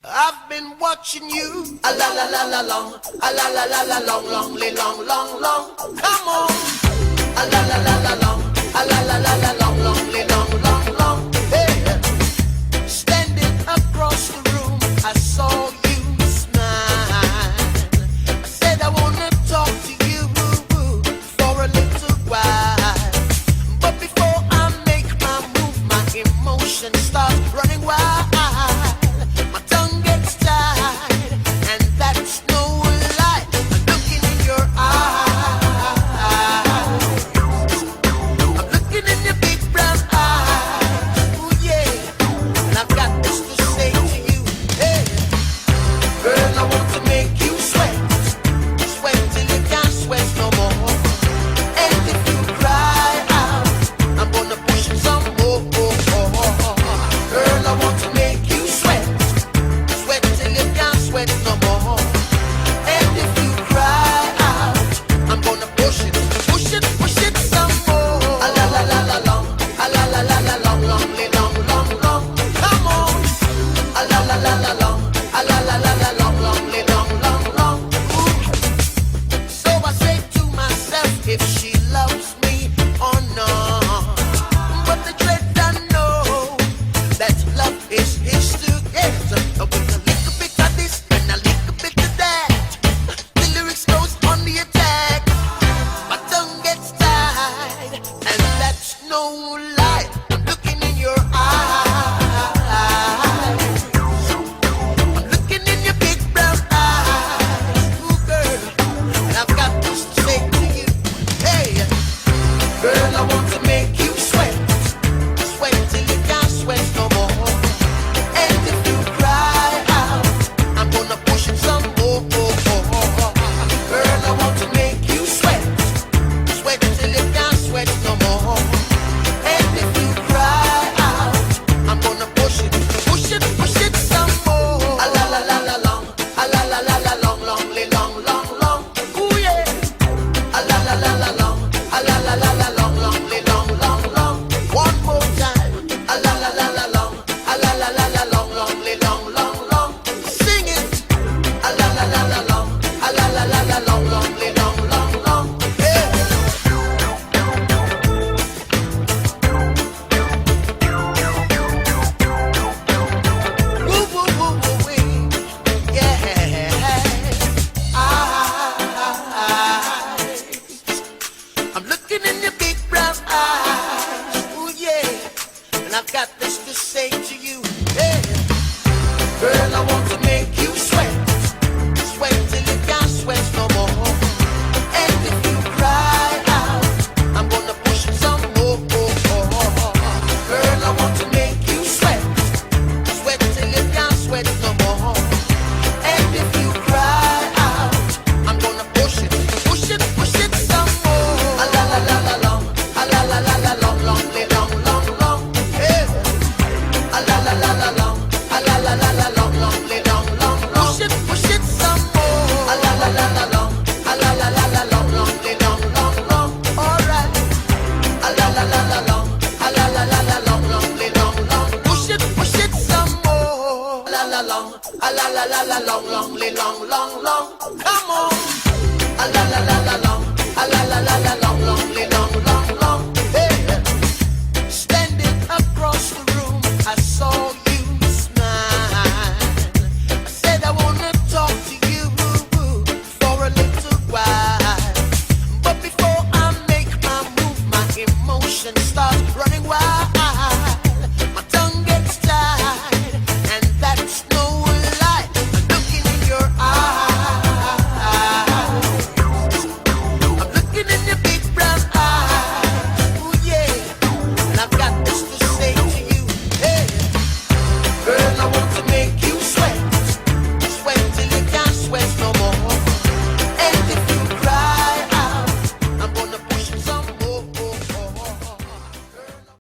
I've been watching you, a la la la la long, a la la la la long, long. Come on, a la la la la long, a la la la la long. Hey, standing across the room, I saw you smile. I said I wanna talk to you for a little while, but before I make my move, my emotions start running wild. Long. Come on, a la la la la long, a la la la la long. Hey, standing across the room, I saw you smile. I said I wanna talk to you for a little while, but before I make my move, my emotions start running wild.